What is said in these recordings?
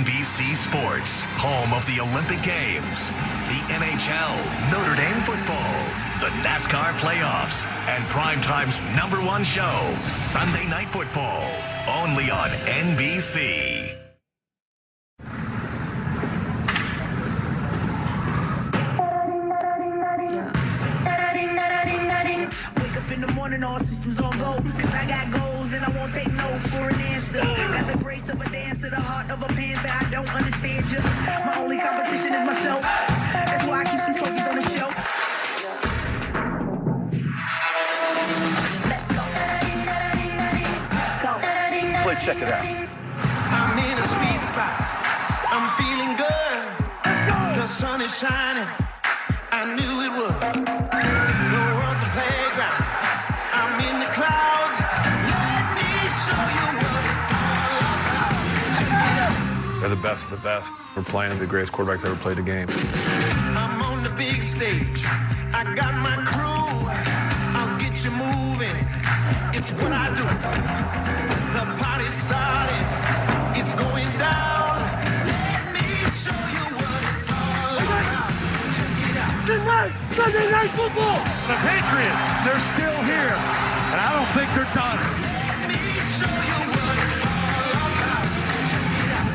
NBC Sports, home of the Olympic Games, the NHL, Notre Dame football, the NASCAR playoffs, and Primetime's #1 show, Sunday Night Football, only on NBC. In the morning, all systems on go. Cause I got goals and I won't take no for an answer. Got the grace of a dancer, the heart of a panther. I don't understand you. My only competition is myself. That's why I keep some trophies on the shelf. Let's go. Let's go. Play, check it out. I'm in a sweet spot. I'm feeling good. The sun is shining. I knew it would. The world's a playground. I'm in the clouds. Let me show you what it's all about. Check it out. They're the best of the best. We're playing the greatest quarterbacks ever played the game. I'm on the big stage. I got my crew. I'll get you moving. It's what I do. The party's started. It's going down. Let me show you what it's all about. Check it out. Tonight, Sunday Night Football. The Patriots, they're still here, and I don't think they're done. Let me show you what it's all about. Check it out.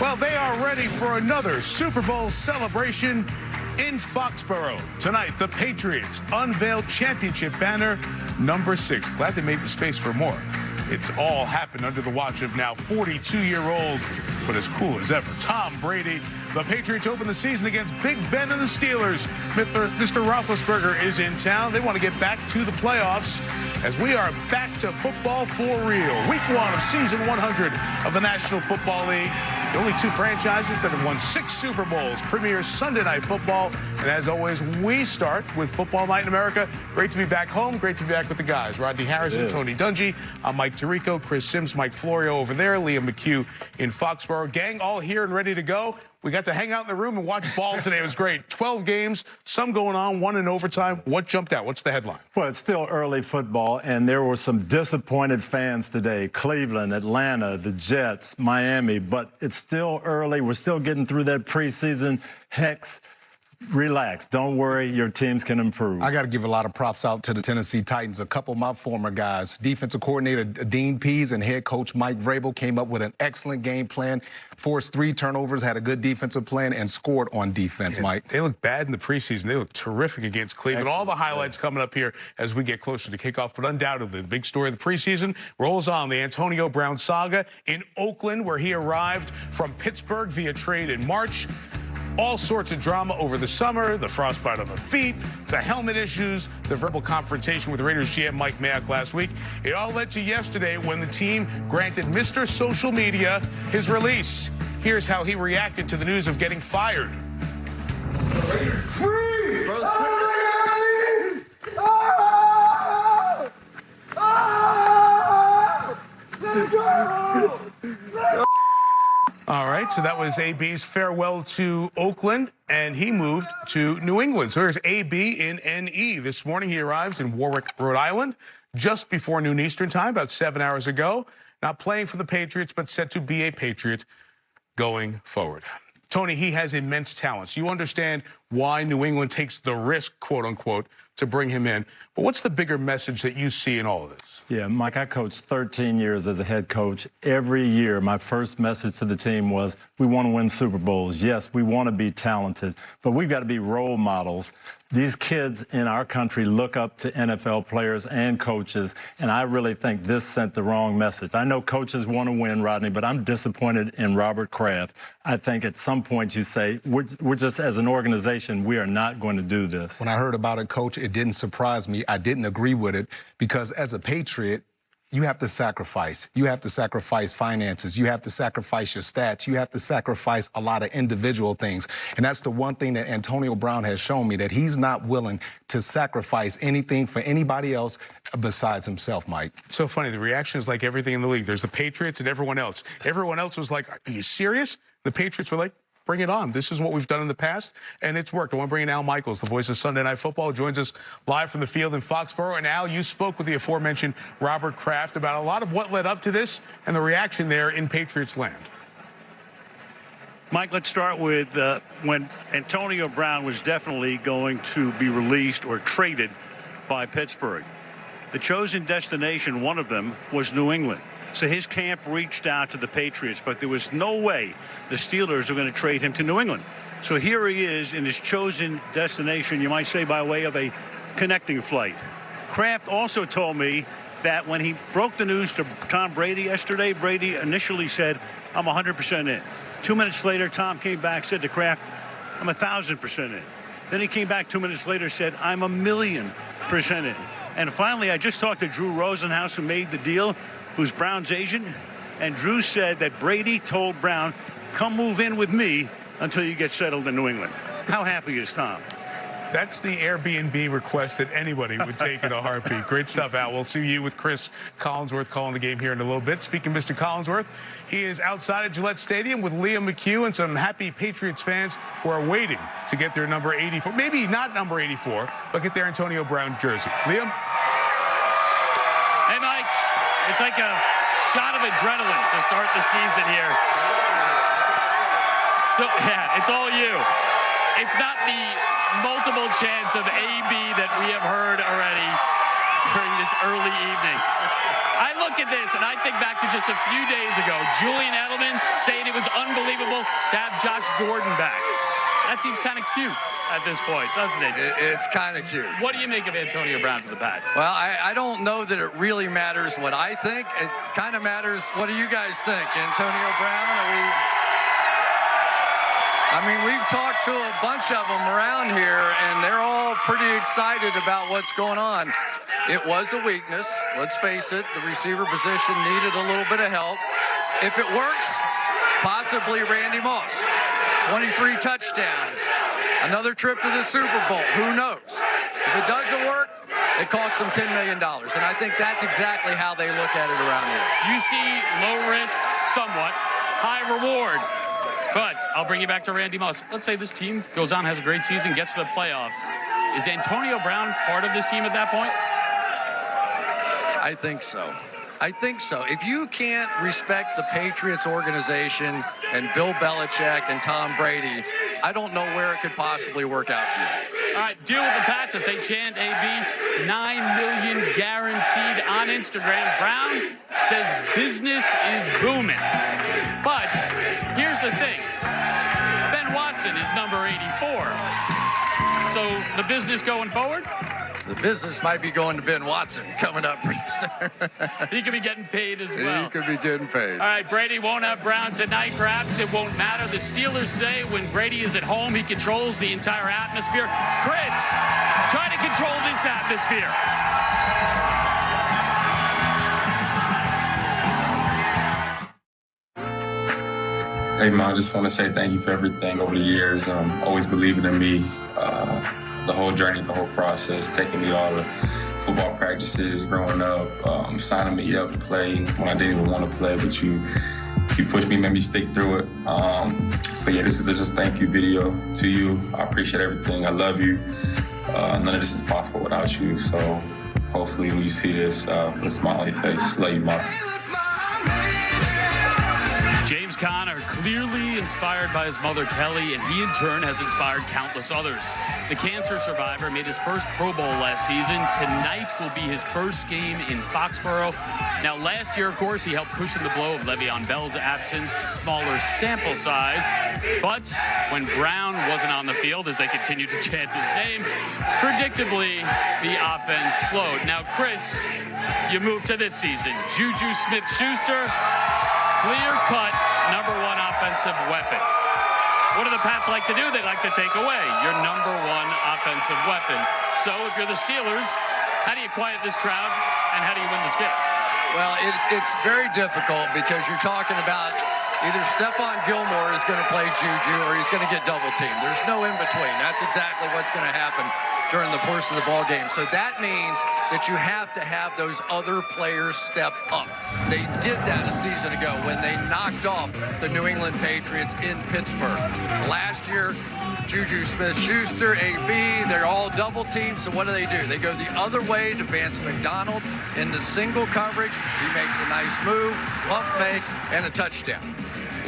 Well, they are ready for another Super Bowl celebration in Foxborough. Tonight, the Patriots unveil championship banner #6. Glad they made the space for more. It's all happened under the watch of now 42-year-old, but as cool as ever, Tom Brady. The Patriots open the season against Big Ben and the Steelers. Mr. Roethlisberger is in town. They want to get back to the playoffs as we are back to football for real. Week 1 of season 100 of the National Football League. The only 2 franchises that have won 6 Super Bowls premieres Sunday Night Football. And as always, we start with Football Night in America. Great to be back home. Great to be back with the guys. Rodney Harrison, Tony Dungy. I'm Mike Tirico, Chris Sims, Mike Florio over there, Liam McHugh in Foxborough. Gang all here and ready to go. We got to hang out in the room and watch ball today. It was great. 12 games, some going on, 1 in overtime. What jumped out? What's the headline? Well, it's still early football, and there were some disappointed fans today. Cleveland, Atlanta, the Jets, Miami, but it's still early. We're still getting through that preseason. Hex, relax. Don't worry. Your teams can improve. I got to give a lot of props out to the Tennessee Titans. A couple of my former guys, defensive coordinator Dean Pease and head coach Mike Vrabel came up with an excellent game plan, forced 3 turnovers, had a good defensive plan, and scored on defense, Mike. They look bad in the preseason. They look terrific against Cleveland. Excellent. All the highlights coming up here as we get closer to kickoff, but undoubtedly the big story of the preseason rolls on. The Antonio Brown saga in Oakland, where he arrived from Pittsburgh via trade in March. All sorts of drama over the summer, the frostbite on the feet, the helmet issues, the verbal confrontation with Raiders GM Mike Mayock last week. It all led to yesterday when the team granted Mr. Social Media his release. Here's how he reacted to the news of getting fired. Free! Oh, oh, oh, let go! All right, so that was AB's farewell to Oakland, and he moved to New England. So here's AB in NE. This morning he arrives in Warwick, Rhode Island, just before noon Eastern time, about 7 hours ago. Not playing for the Patriots, but set to be a Patriot going forward. Tony, he has immense talents. You understand why New England takes the risk, quote unquote, to bring him in. But what's the bigger message that you see in all of this? Yeah, Mike, I coached 13 years as a head coach. Every year, my first message to the team was, we want to win Super Bowls. Yes, we want to be talented, but we've got to be role models. These kids in our country look up to NFL players and coaches, and I really think this sent the wrong message. I know coaches want to win, Rodney, but I'm disappointed in Robert Kraft. I think at some point you say, we're just, as an organization, we are not going to do this. When I heard about it, Coach, it didn't surprise me. I didn't agree with it because as a Patriot, you have to sacrifice. You have to sacrifice finances. You have to sacrifice your stats. You have to sacrifice a lot of individual things. And that's the one thing that Antonio Brown has shown me, that he's not willing to sacrifice anything for anybody else besides himself, Mike. So funny. The reaction is like everything in the league. There's the Patriots and everyone else. Everyone else was like, are you serious? The Patriots were like, bring it on. This is what we've done in the past, and it's worked. I want to bring in Al Michaels, the voice of Sunday Night Football, who joins us live from the field in Foxborough. And Al, you spoke with the aforementioned Robert Kraft about a lot of what led up to this and the reaction there in Patriots land. Mike, let's start with when Antonio Brown was definitely going to be released or traded by Pittsburgh. The chosen destination, one of them, was New England. So his camp reached out to the Patriots, but there was no way the Steelers were going to trade him to New England. So here he is in his chosen destination, you might say by way of a connecting flight. Kraft also told me that when he broke the news to Tom Brady yesterday, Brady initially said, I'm 100% in. 2 minutes later, Tom came back, said to Kraft, I'm 1,000% in. Then he came back 2 minutes later, said, I'm 1,000,000% in. And finally, I just talked to Drew Rosenhaus, who made the deal, who's Brown's agent, and Drew said that Brady told Brown, come move in with me until you get settled in New England. How happy is Tom? That's the Airbnb request that anybody would take in a heartbeat. Great stuff, Al. We'll see you with Chris Collinsworth calling the game here in a little bit. Speaking of Mr. Collinsworth, he is outside at Gillette Stadium with Liam McHugh and some happy Patriots fans who are waiting to get their number 84. Maybe not number 84, but get their Antonio Brown jersey. Liam? Hey, Mike. It's like a shot of adrenaline to start the season here. So, yeah, it's all you. It's not the multiple chants of AB that we have heard already during this early evening. I look at this and I think back to just a few days ago, Julian Edelman saying it was unbelievable to have Josh Gordon back. That seems kind of cute at this point, doesn't it? It's kind of cute. What do you make of Antonio Brown to the Pats? Well, I don't know that it really matters what I think. It kind of matters, what do you guys think? Antonio Brown, I mean, we've talked to a bunch of them around here, and they're all pretty excited about what's going on. It was a weakness. Let's face it, the receiver position needed a little bit of help. If it works, possibly Randy Moss. 23 touchdowns. Another trip to the Super Bowl. Who knows? If it doesn't work, it costs them $10 million. And I think that's exactly how they look at it around here. You see low risk, somewhat, high reward. But I'll bring you back to Randy Moss. Let's say this team goes on, has a great season, gets to the playoffs. Is Antonio Brown part of this team at that point? I think so. I think so. If you can't respect the Patriots organization and Bill Belichick and Tom Brady, I don't know where it could possibly work out for you. All right, deal with the Pats as they chant AB, 9 million guaranteed on Instagram. Brown says business is booming. But here's the thing. Ben Watson is number 84. So the business going forward? The business might be going to Ben Watson coming up pretty soon. He could be getting paid as well. He could be getting paid. All right, Brady won't have Brown tonight. Perhaps it won't matter. The Steelers say when Brady is at home, he controls the entire atmosphere. Chris, try to control this atmosphere. Hey, man, I just want to say thank you for everything over the years. Always believing in me. The whole journey, the whole process, taking me to all the football practices growing up, signing me up to play when I didn't even want to play, but you pushed me, made me stick through it. So yeah, this is just a thank you video to you. I appreciate everything. I love you. None of this is possible without you. So hopefully when you see this, put a smile on your face. Love you, Mom. James Conner, clearly inspired by his mother Kelly, and he in turn has inspired countless others. The cancer survivor made his first Pro Bowl last season. Tonight will be his first game in Foxborough. Now, last year, of course, he helped cushion the blow of Le'Veon Bell's absence, smaller sample size. But when Brown wasn't on the field, as they continued to chant his name, predictably, the offense slowed. Now, Chris, you move to this season. Juju Smith-Schuster, clear-cut #1 offensive weapon. What do the Pats like to do? They like to take away your #1 offensive weapon. So if you're the Steelers, how do you quiet this crowd, and how do you win this game? Well, it's very difficult because you're talking about either Stephon Gilmore is going to play Juju or he's going to get double-teamed. There's no in-between. That's exactly what's going to happen. during the course of the ball game. So that means that you have to have those other players step up. They did that a season ago when they knocked off the New England Patriots in Pittsburgh. Last year, Juju Smith-Schuster, AB, they're all double teamed, so what do? They go the other way to Vance McDonald in the single coverage. He makes a nice move, pump fake, and a touchdown.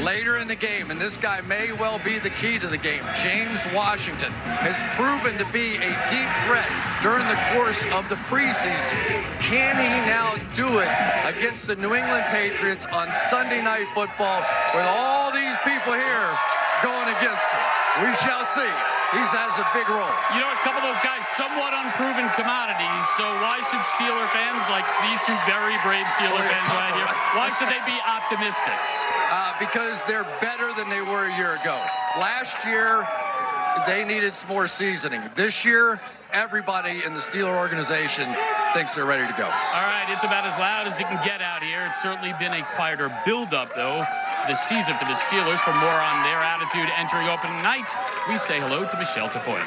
Later in the game, and this guy may well be the key to the game, James Washington has proven to be a deep threat during the course of the preseason. Can he now do it against the New England Patriots on Sunday Night Football with all these people here going against him? We shall see. He has a big role. You know, a couple of those guys, somewhat unproven commodities, so why should Steeler fans, like these two very brave Steeler fans right here, why should they be optimistic? Because they're better than they were a year ago. Last year, they needed some more seasoning. This year, everybody in the Steeler organization thinks they're ready to go. All right, it's about as loud as it can get out here. It's certainly been a quieter build-up, though, to the season for the Steelers. For more on their attitude entering opening night, we say hello to Michelle Tafoya.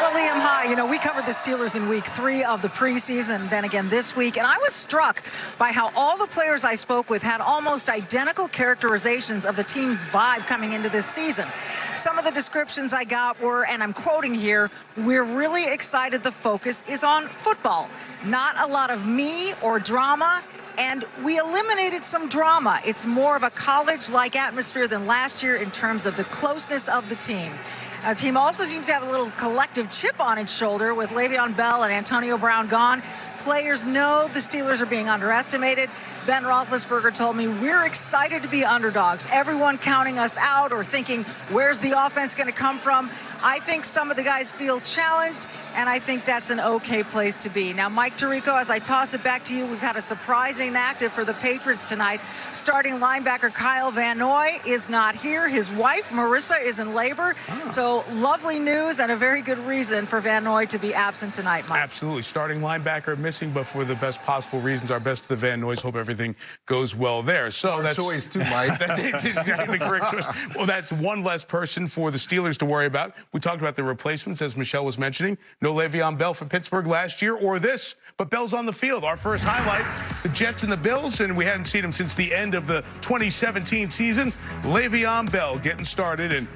Well, Liam, hi. You know, we covered the Steelers in week 3 of the preseason, then again this week, and I was struck by how all the players I spoke with had almost identical characterizations of the team's vibe coming into this season. Some of the descriptions I got were, and I'm quoting here, "We're really excited the focus is on football. Not a lot of me or drama, and we eliminated some drama. It's more of a college-like atmosphere than last year in terms of the closeness of the team." The team also seems to have a little collective chip on its shoulder with Le'Veon Bell and Antonio Brown gone. Players know the Steelers are being underestimated. Ben Roethlisberger told me, "We're excited to be underdogs. Everyone counting us out or thinking, where's the offense going to come from?" I think some of the guys feel challenged, and I think that's an okay place to be. Now, Mike Tirico, as I toss it back to you, we've had a surprising active for the Patriots tonight. Starting linebacker Kyle Van Noy is not here. His wife, Marissa, is in labor. So lovely news and a very good reason for Van Noy to be absent tonight, Mike. Absolutely. Starting linebacker missing, but for the best possible reasons. Our best to the Van Noys. Hope everything goes well there. So that's choice too, Mike. That's exactly the correct choice. Well, that's one less person for the Steelers to worry about. We talked about the replacements, as Michelle was mentioning. No Le'Veon Bell for Pittsburgh last year or this, but Bell's on the field. Our first highlight, the Jets and the Bills, and we hadn't seen him since the end of the 2017 season. Le'Veon Bell getting started. And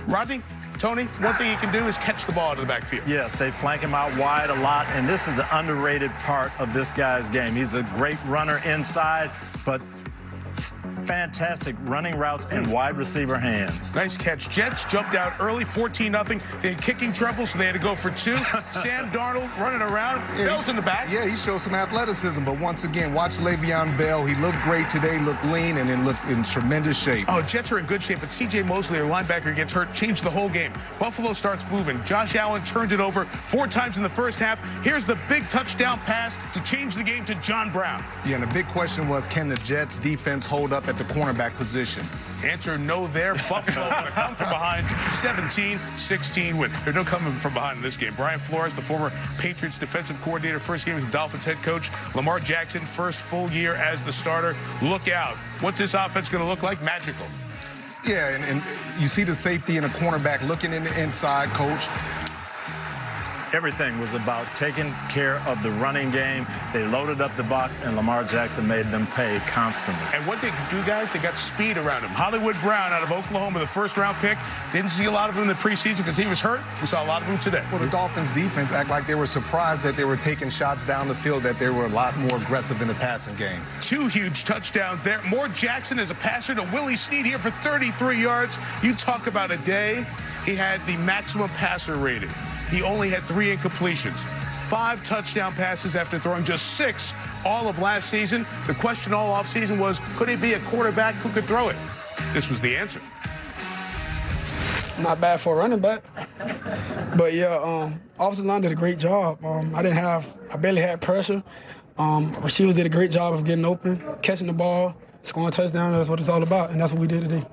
Rodney, Tony, one thing he can do is catch the ball out of the backfield. Yes, they flank him out wide a lot, and this is an underrated part of this guy's game. He's a great runner inside, but fantastic running routes and wide receiver hands. Nice catch. Jets jumped out early, 14-0. They had kicking trouble, so they had to go for 2. Sam Darnold running around. Yeah, Bell's in the back. Yeah, he showed some athleticism, but once again, watch Le'Veon Bell. He looked great today, looked lean, and then looked in tremendous shape. Oh, Jets are in good shape, but C.J. Mosley, their linebacker, gets hurt, changed the whole game. Buffalo starts moving. Josh Allen turned it over 4 times in the first half. Here's the big touchdown pass to change the game to John Brown. Yeah, and the big question was, can the Jets defense hold up at the cornerback position? Answer no there. Buffalo going to come from behind. 17-16 win. There's no coming from behind in this game. Brian Flores, the former Patriots defensive coordinator, first game as the Dolphins head coach. Lamar Jackson, first full year as the starter. Look out. What's this offense going to look like? Magical. Yeah, and you see the safety and the cornerback looking in the inside, coach. Everything was about taking care of the running game. They loaded up the box, and Lamar Jackson made them pay constantly. And what they can do, guys, they got speed around him. Hollywood Brown out of Oklahoma, the first-round pick. Didn't see a lot of him in the preseason because he was hurt. We saw a lot of him today. Well, the Dolphins' defense act like they were surprised that they were taking shots down the field, that they were a lot more aggressive in the passing game. 2 huge touchdowns there. More Jackson as a passer to Willie Snead here for 33 yards. You talk about a day. He had the maximum passer rating. He only had 3 incompletions. 5 touchdown passes after throwing just 6 all of last season. The question all offseason was, could he be a quarterback who could throw it? This was the answer. Not bad for a running back. But yeah, offensive line did a great job. I barely had pressure. Receivers did a great job of getting open, catching the ball, scoring a touchdown. That's what it's all about, and that's what we did today.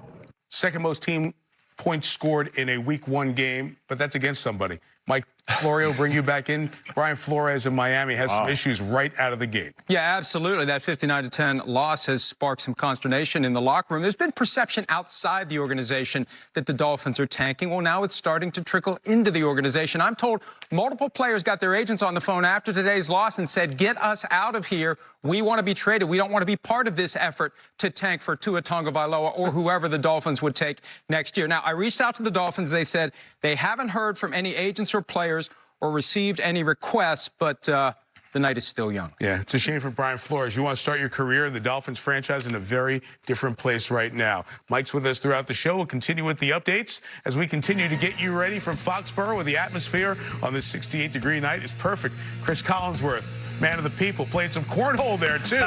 Second most team points scored in a Week 1 game, but that's against somebody. Mike Florio, bring you back in. Brian Flores in Miami has some issues right out of the gate. Yeah, absolutely. That 59-10 loss has sparked some consternation in the locker room. There's been perception outside the organization that the Dolphins are tanking. Well, now it's starting to trickle into the organization. I'm told multiple players got their agents on the phone after today's loss and said, get us out of here. We want to be traded. We don't want to be part of this effort to tank for Tua Tagovailoa or whoever the Dolphins would take next year. Now, I reached out to the Dolphins. They said they haven't heard from any agents or players or received any requests, but the night is still young. Yeah, it's a shame for Brian Flores. You want to start your career in the Dolphins franchise in a very different place right now. Mike's with us throughout the show. We'll continue with the updates as we continue to get you ready from Foxborough, where the atmosphere on this 68-degree night is perfect. Chris Collinsworth, man of the people, played some cornhole there, too.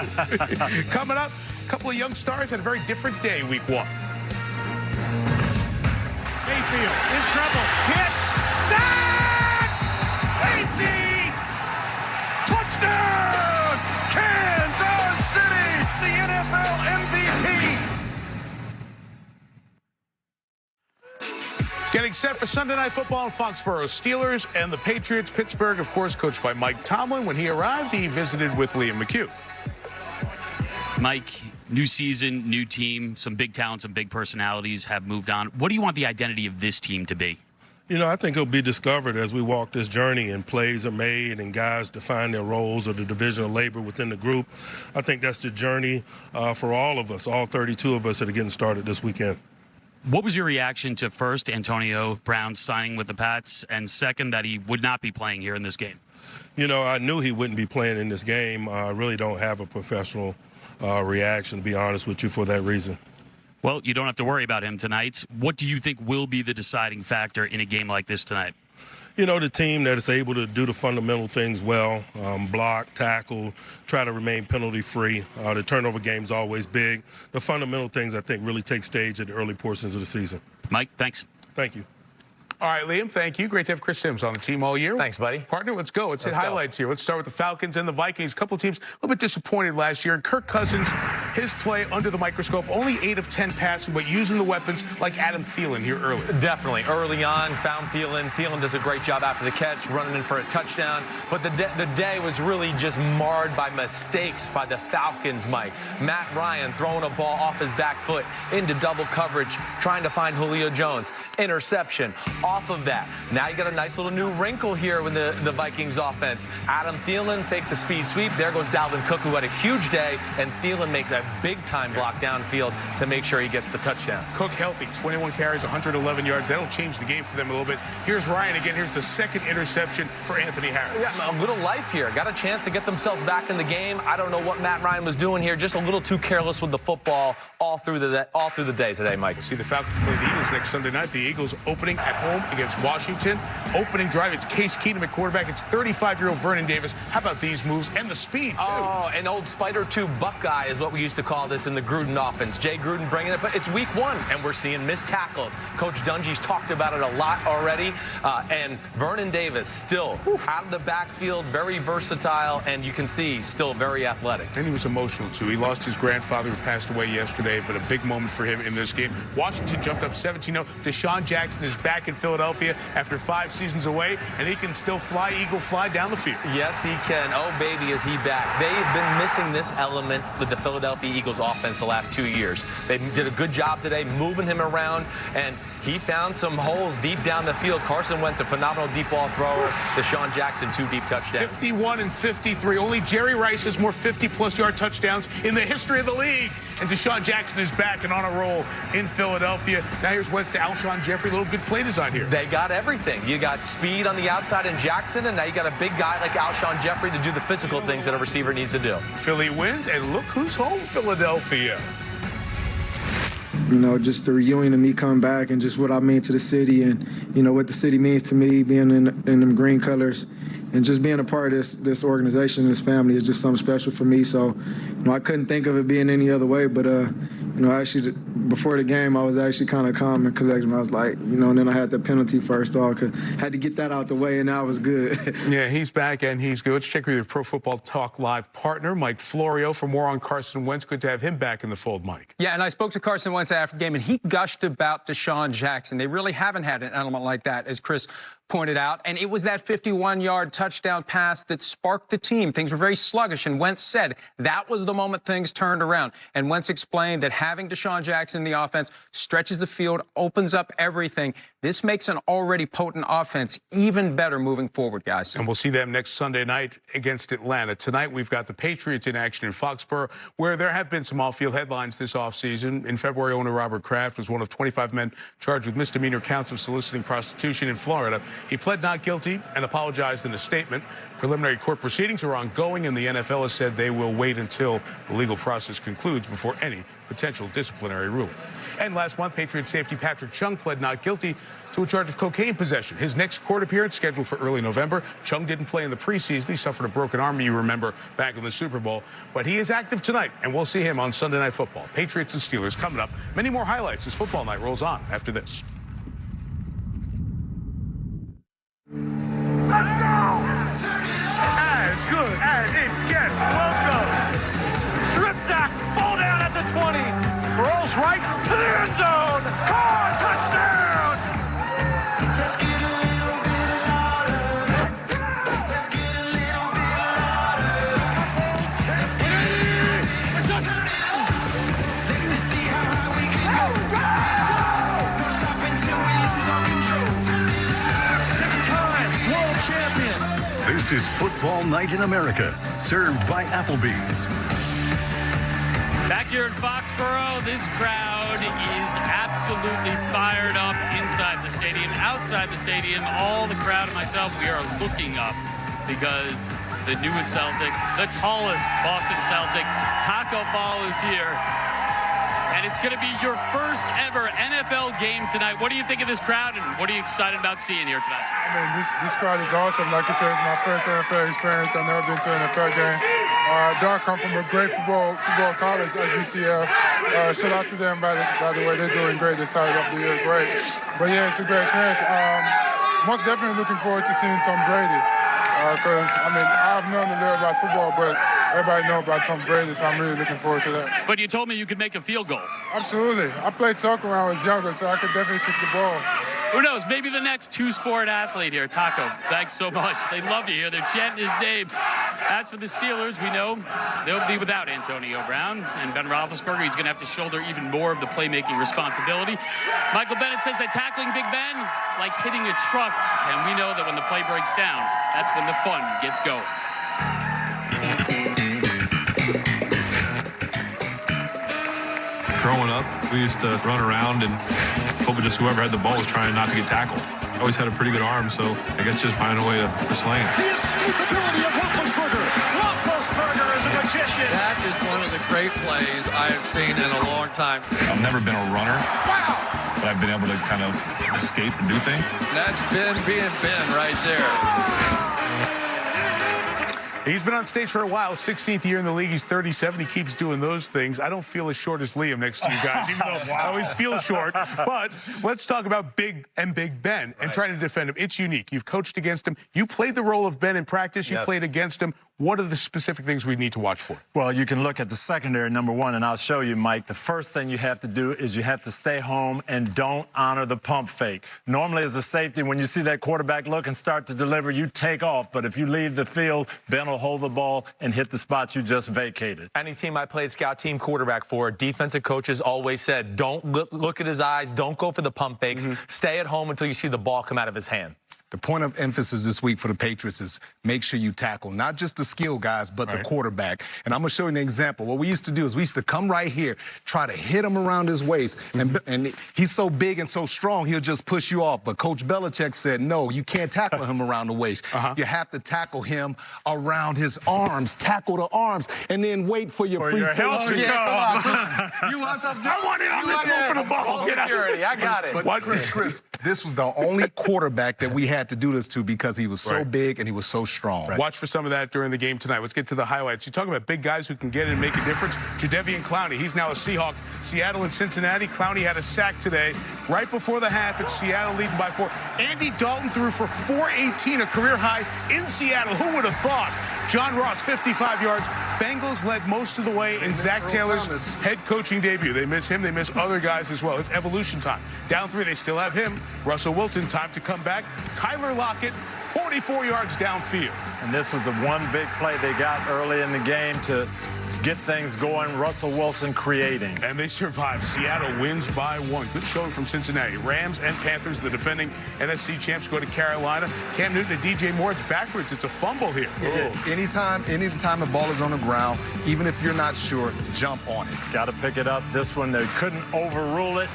Coming up, a couple of young stars had a very different day week 1. Mayfield in trouble. Hit. Sack! Safety! Touchdown! Kansas City, the NFL MVP. Getting set for Sunday Night Football in Foxborough. Steelers and the Patriots. Pittsburgh, of course, coached by Mike Tomlin. When he arrived, he visited with Liam McHugh. Mike, new season, new team, some big talents, some big personalities have moved on. What do you want the identity of this team to be? You know, I think it'll be discovered as we walk this journey and plays are made and guys define their roles or the division of labor within the group. I think that's the journey for all of us, all 32 of us that are getting started this weekend. What was your reaction to, first, Antonio Brown signing with the Pats, and second, that he would not be playing here in this game? You know, I knew he wouldn't be playing in this game. I really don't have a professional reaction, to be honest with you, for that reason. Well, you don't have to worry about him tonight. What do you think will be the deciding factor in a game like this tonight? You know, the team that is able to do the fundamental things well, block, tackle, try to remain penalty-free. The turnover game is always big. The fundamental things, I think, really take stage at the early portions of the season. Mike, thanks. Thank you. All right, Liam, thank you. Great to have Chris Sims on the team all year. Thanks, buddy. Partner, let's go. Let's hit highlights here. Let's start with the Falcons and the Vikings. A couple of teams a little bit disappointed last year. And Kirk Cousins, his play under the microscope, only 8 of 10 passing, but using the weapons like Adam Thielen here early. Definitely. Early on, found Thielen. Thielen does a great job after the catch, running in for a touchdown. But the day was really just marred by mistakes by the Falcons, Mike. Matt Ryan throwing a ball off his back foot into double coverage, trying to find Julio Jones. Interception off of that. Now you got a nice little new wrinkle here with the Vikings offense. Adam Thielen faked the speed sweep. There goes Dalvin Cook, who had a huge day, and Thielen makes a big-time block downfield to make sure he gets the touchdown. Cook healthy, 21 carries, 111 yards. That'll change the game for them a little bit. Here's Ryan again. Here's the second interception for Anthony Harris. Yeah, a little life here. Got a chance to get themselves back in the game. I don't know what Matt Ryan was doing here. Just a little too careless with the football all through the day today, Mike. We'll see the Falcons play the Eagles next Sunday night. The Eagles opening at home against Washington. Opening drive, it's Case Keenum at quarterback. It's 35-year-old Vernon Davis. How about these moves and the speed, too? Oh, an old Spider 2 Buckeye is what we used to call this in the Gruden offense. Jay Gruden bringing it, but it's week 1, and we're seeing missed tackles. Coach Dungy's talked about it a lot already, and Vernon Davis still out of the backfield, very versatile, and you can see still very athletic. And he was emotional, too. He lost his grandfather who passed away yesterday, but a big moment for him in this game. Washington jumped up 17-0. Deshaun Jackson is back in Philadelphia after 5 seasons away, and he can still fly, eagle fly down the field. Yes, he can. Oh, baby, is he back. They've been missing this element with the Philadelphia Eagles offense the last 2 years. They did a good job today moving him around, and he found some holes deep down the field. Carson Wentz, a phenomenal deep ball thrower. Deshaun Jackson, 2 deep touchdowns. 51 and 53. Only Jerry Rice has more 50-plus yard touchdowns in the history of the league. And Deshaun Jackson is back and on a roll in Philadelphia. Now here's Wentz to Alshon Jeffrey. A little good play design here. They got everything. You got speed on the outside in Jackson, and now you got a big guy like Alshon Jeffrey to do the physical things that a receiver needs to do. Philly wins, and look who's home, Philadelphia. You know, just the reunion of me coming back and just what I mean to the city and, you know, what the city means to me, being in them green colors and just being a part of this organization, this family is just something special for me. So, you know, I couldn't think of it being any other way, but, you know, actually before the game, I was actually kind of calm and collected. I was like, and then I had the penalty first off. Had to get that out the way, and that was good. Yeah, he's back, and he's good. Let's check with your Pro Football Talk Live partner, Mike Florio, for more on Carson Wentz. Good to have him back in the fold, Mike. Yeah, and I spoke to Carson Wentz after the game, and he gushed about Deshaun Jackson. They really haven't had an element like that, as Chris pointed out, and it was that 51-yard touchdown pass that sparked the team. Things were very sluggish, and Wentz said that was the moment things turned around. And Wentz explained that having Deshaun Jackson in the offense stretches the field, opens up everything. This makes an already potent offense even better moving forward, guys. And we'll see them next Sunday night against Atlanta. Tonight, we've got the Patriots in action in Foxborough, where there have been some off-field headlines this offseason. In February, owner Robert Kraft was one of 25 men charged with misdemeanor counts of soliciting prostitution in Florida. He pled not guilty and apologized in a statement. Preliminary court proceedings are ongoing, and the NFL has said they will wait until the legal process concludes before any potential disciplinary ruling. And last month, Patriots safety Patrick Chung pled not guilty to a charge of cocaine possession. His next court appearance scheduled for early November. Chung didn't play in the preseason. He suffered a broken arm, you remember, back in the Super Bowl. But he is active tonight, and we'll see him on Sunday Night Football. Patriots and Steelers coming up. Many more highlights as Football Night rolls on after this. Let's go! As good as it gets. Welcome. Strip sack. Ball down at the 20. Rolls right to the end zone. Caught. Touchdown. Let's get a little bit louder. Let's get a little bit louder. Let's get a little bit louder. Let's just see how high we can go. No stopping till we lose our control. 6-time world champion. This is Football Night in America, served by Applebee's. Back here in Foxborough, this crowd is absolutely fired up inside the stadium. Outside the stadium, all the crowd and myself, we are looking up because the newest Celtic, the tallest Boston Celtic, Taco Fall is here. And it's going to be your first ever NFL game tonight. What do you think of this crowd, and what are you excited about seeing here tonight? I mean, this crowd is awesome. Like I said, it's my first NFL experience. I've never been to an NFL game. Don come from a great football college at UCF. Shout out to them, by the way. They're doing great. They started up the year great. But, yeah, it's a great experience. Most definitely looking forward to seeing Tom Brady because, I mean, I've known a little about football, but everybody knows about Tom Brady, so I'm really looking forward to that. But you told me you could make a field goal. Absolutely. I played soccer when I was younger, so I could definitely kick the ball. Who knows? Maybe the next two-sport athlete here. Taco, thanks so much. They love you here. They're chanting his name. As for the Steelers, we know they'll be without Antonio Brown. And Ben Roethlisberger, he's going to have to shoulder even more of the playmaking responsibility. Michael Bennett says that tackling Big Ben, like hitting a truck. And we know that when the play breaks down, that's when the fun gets going. Growing up, we used to run around and football, just whoever had the ball was trying not to get tackled. I always had a pretty good arm, so I guess just find a way to sling it. The escapability of Roethlisberger. Roethlisberger is a magician. That is one of the great plays I have seen in a long time. I've never been a runner. Wow. But I've been able to kind of escape and do things. That's Ben being Ben right there. He's been on stage for a while, 16th year in the league. He's 37. He keeps doing those things. I don't feel as short as Liam next to you guys, even though I always feel short. But let's talk about Big Ben and trying to defend him. It's unique. You've coached against him. You played the role of Ben in practice. You played against him. What are the specific things we need to watch for? Well, you can look at the secondary, number one, and I'll show you, Mike. The first thing you have to do is you have to stay home and don't honor the pump fake. Normally, as a safety, when you see that quarterback look and start to deliver, you take off. But if you leave the field, Ben will hold the ball and hit the spot you just vacated. Any team I played scout team quarterback for, defensive coaches always said, don't look at his eyes, don't go for the pump fakes, stay at home until you see the ball come out of his hand. The point of emphasis this week for the Patriots is make sure you tackle not just the skill guys, but the quarterback. And I'm going to show you an example. What we used to do is we used to come right here, try to hit him around his waist. And he's so big and so strong, he'll just push you off. But Coach Belichick said, no, you can't tackle him around the waist. You have to tackle him around his arms, tackle the arms, and then wait for your free safety. You want something? I want it. I'm just going for the ball. Get out. I got it. But Chris, This was the only quarterback that we had to do this to because he was so big and he was so strong. Watch for some of that during the game tonight. Let's get to the highlights. You talk about big guys who can get in and make a difference. Jadeveon Clowney, he's now a Seahawk. Seattle and Cincinnati. Clowney had a sack today. Right before the half, it's Seattle leading by 4. Andy Dalton threw for 418, a career high in Seattle. Who would have thought? John Ross, 55 yards. Bengals led most of the way in Zach Taylor's head coaching debut. They miss him. They miss other guys as well. It's evolution time. Down 3, they still have him. Russell Wilson, time to come back. Tyler Lockett, 44 yards downfield. And this was the one big play they got early in the game to get things going. Russell Wilson creating. And they survive. Seattle wins by 1. Good showing from Cincinnati. Rams and Panthers, the defending NFC champs, go to Carolina. Cam Newton and DJ Moore, it's backwards. It's a fumble here. Anytime the ball is on the ground, even if you're not sure, jump on it. Got to pick it up. This one, they couldn't overrule it.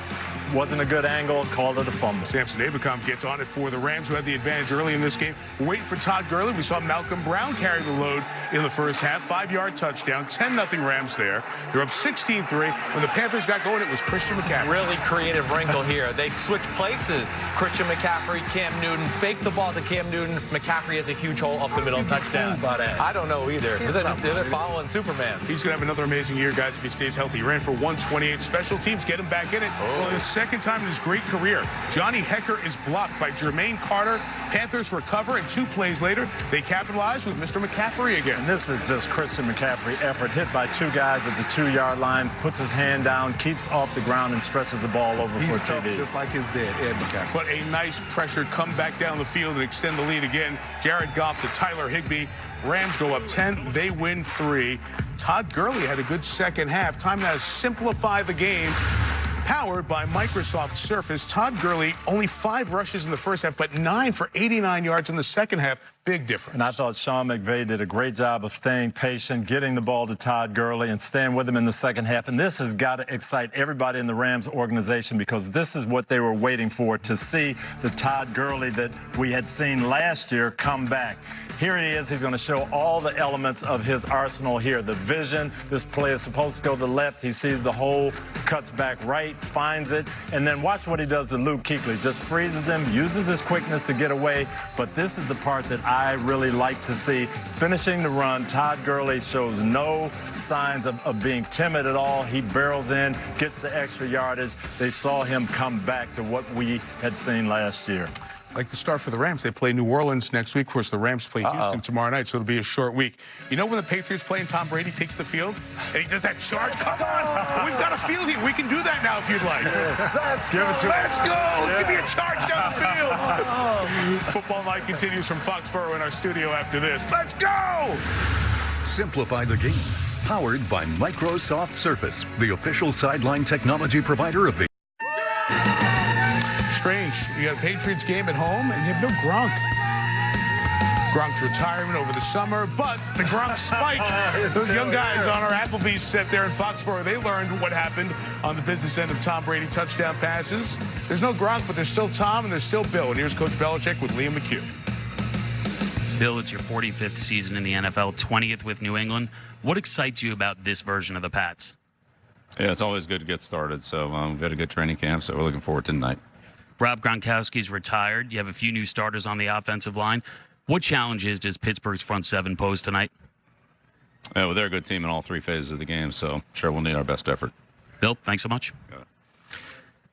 Wasn't a good angle, called it a fumble. Samson Abraham gets on it for the Rams, who had the advantage early in this game. We're waiting for Todd Gurley. We saw Malcolm Brown carry the load in the first half. 5-yard touchdown, 10-0 Rams there. They're up 16-3. When the Panthers got going, it was Christian McCaffrey. Really creative wrinkle here. They switched places. Christian McCaffrey, Cam Newton, faked the ball to Cam Newton. McCaffrey has a huge hole up the middle, touchdown. I don't know either. They're following Superman. He's going to have another amazing year, guys, if he stays healthy. He ran for 128. Special teams get him back in it. Well, his second time in his great career. Johnny Hecker is blocked by Jermaine Carter. Panthers recover, and 2 plays later, they capitalize with Mr. McCaffrey again. And this is just Christian McCaffrey effort. Hit by 2 guys at the 2-yard line, puts his hand down, keeps off the ground, and stretches the ball over for tough, TD. just like his dad, Ed McCaffrey. But a nice pressure come back down the field and extend the lead again. Jared Goff to Tyler Higbee. Rams go up 10. They win 3. Todd Gurley had a good second half. Time now to simplify the game. Powered by Microsoft Surface. Todd Gurley, only 5 rushes in the first half, but 9 for 89 yards in the second half. Big difference. And I thought Sean McVay did a great job of staying patient, getting the ball to Todd Gurley, and staying with him in the second half. And this has got to excite everybody in the Rams organization, because this is what they were waiting for, to see the Todd Gurley that we had seen last year come back. Here he is. He's going to show all the elements of his arsenal here. The vision. This play is supposed to go to the left. He sees the hole, cuts back right, finds it, and then watch what he does to Luke Kuechly. Just freezes him, uses his quickness to get away. But this is the part that I really like to see. Finishing the run, Todd Gurley shows no signs of being timid at all. He barrels in, gets the extra yardage. They saw him come back to what we had seen last year. Like the start for the Rams. They play New Orleans next week. Of course, the Rams play Houston tomorrow night, so it'll be a short week. You know when the Patriots play and Tom Brady takes the field and he does that charge? Come on! We've got a field here. We can do that now if you'd like. Let's give it to Let's go! Yeah. Give me a charge down the field. Football Night continues from Foxborough in our studio after this. Let's go! Simplify the game. Powered by Microsoft Surface, the official sideline technology provider of the... Strange. You got a Patriots game at home, and you have no Gronk. Gronk's retirement over the summer, but the Gronk spike. Those young guys on our Applebee's set there in Foxborough, they learned what happened on the business end of Tom Brady touchdown passes. There's no Gronk, but there's still Tom, and there's still Bill. And here's Coach Belichick with Liam McHugh. Bill, it's your 45th season in the NFL, 20th with New England. What excites you about this version of the Pats? Yeah, it's always good to get started. So we've had a good training camp, so we're looking forward to tonight. Rob Gronkowski's retired. You have a few new starters on the offensive line. What challenges does Pittsburgh's front seven pose tonight? Yeah, well, they're a good team in all 3 phases of the game, so sure we'll need our best effort. Bill, thanks so much.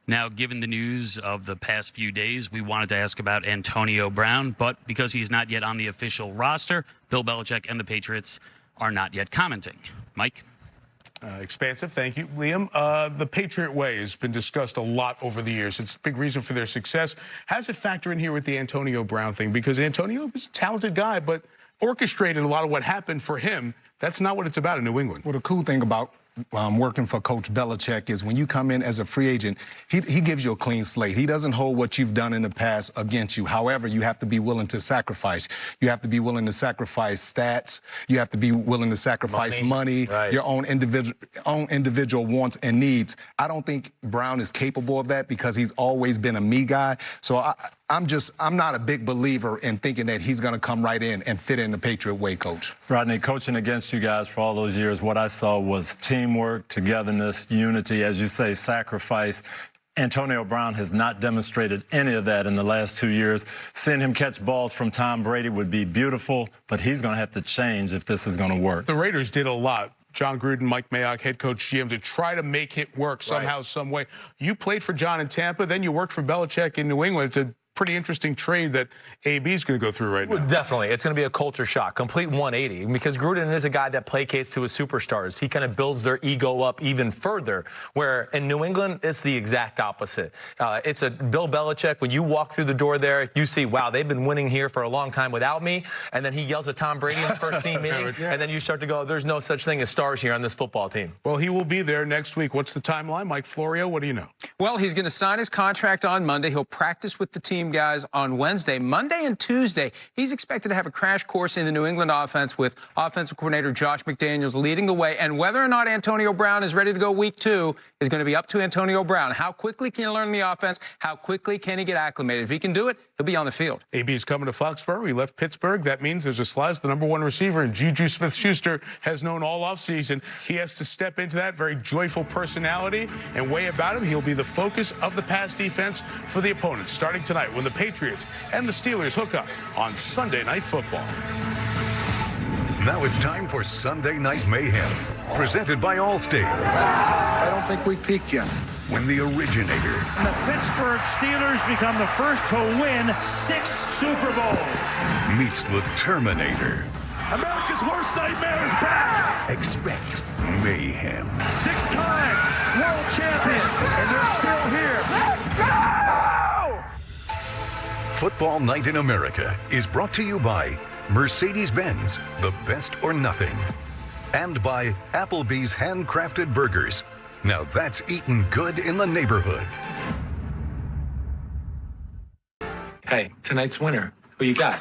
Now, given the news of the past few days, we wanted to ask about Antonio Brown, but because he's not yet on the official roster, Bill Belichick and the Patriots are not yet commenting. Mike? Expansive. Thank you, Liam. The Patriot way has been discussed a lot over the years. It's a big reason for their success. How does it factor in here with the Antonio Brown thing? Because Antonio is a talented guy, but orchestrated a lot of what happened for him. That's not what it's about in New England. Well, the cool thing about working for Coach Belichick is when you come in as a free agent, he gives you a clean slate. He doesn't hold what you've done in the past against you. However, you have to be willing to sacrifice. You have to be willing to sacrifice stats. You have to be willing to sacrifice money, right, your own individual wants and needs. I don't think Brown is capable of that because he's always been a me guy. So I'm not a big believer in thinking that he's going to come right in and fit in the Patriot way, Coach. Rodney, coaching against you guys for all those years, what I saw was teamwork, togetherness, unity, as you say, sacrifice. Antonio Brown has not demonstrated any of that in the last 2 years. Seeing him catch balls from Tom Brady would be beautiful, but he's going to have to change if this is going to work. The Raiders did a lot. John Gruden, Mike Mayock, head coach GM, to try to make it work somehow, some way. You played for John in Tampa, then you worked for Belichick in New England. It's a pretty interesting trade that AB is going to go through right now. Definitely. It's going to be a culture shock, complete 180, because Gruden is a guy that placates to his superstars. He kind of builds their ego up even further, where in New England, it's the exact opposite. It's a Bill Belichick. When you walk through the door there, you see, wow, they've been winning here for a long time without me. And then he yells at Tom Brady in the first team meeting, and then you start to go, there's no such thing as stars here on this football team. Well, he will be there next week. What's the timeline? Mike Florio, what do you know? Well, he's going to sign his contract on Monday. He'll practice with the team guys on Wednesday. Monday and Tuesday, he's expected to have a crash course in the New England offense with offensive coordinator Josh McDaniels leading the way. And whether or not Antonio Brown is ready to go week 2 is going to be up to Antonio Brown. How quickly can he learn the offense? How quickly can he get acclimated? If he can do it, he'll be on the field. AB is coming to Foxborough. He left Pittsburgh. That means there's a slide. The number 1 receiver, and Juju Smith-Schuster has known all offseason. He has to step into that very joyful personality and way about him. He'll be the focus of the pass defense for the opponents starting tonight when the Patriots and the Steelers hook up on Sunday Night Football. Now it's time for Sunday Night Mayhem, presented by Allstate. I don't think we peaked yet. When the originator And the Pittsburgh Steelers become the first to win 6 Super Bowls. meets the Terminator. America's worst nightmare is back. Expect mayhem. 6-time world champion, and they're still here. Let's go! Football Night in America is brought to you by Mercedes-Benz, the best or nothing. And by Applebee's handcrafted burgers. Now that's eating good in the neighborhood. Hey, tonight's winner. Who you got?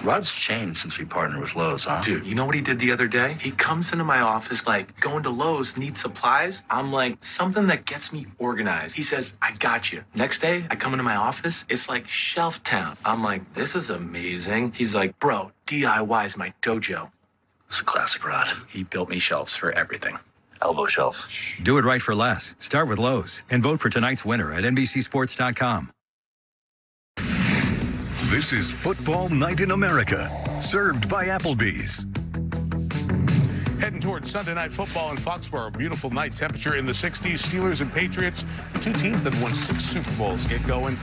Rod's changed since we partnered with Lowe's, huh? Dude, you know what he did the other day? He comes into my office like, going to Lowe's, need supplies? I'm like, something that gets me organized. He says, I got you. Next day, I come into my office, it's like Shelf Town. I'm like, this is amazing. He's like, bro, DIY is my dojo. It's a classic, Rod. He built me shelves for everything. Elbow shelf. Do it right for less. Start with Lowe's and vote for tonight's winner at NBCSports.com. This is Football Night in America, served by Applebee's. Heading towards Sunday Night Football in Foxborough. Beautiful night, temperature in the 60s. Steelers and Patriots, the 2 teams that have won 6 Super Bowls, get going.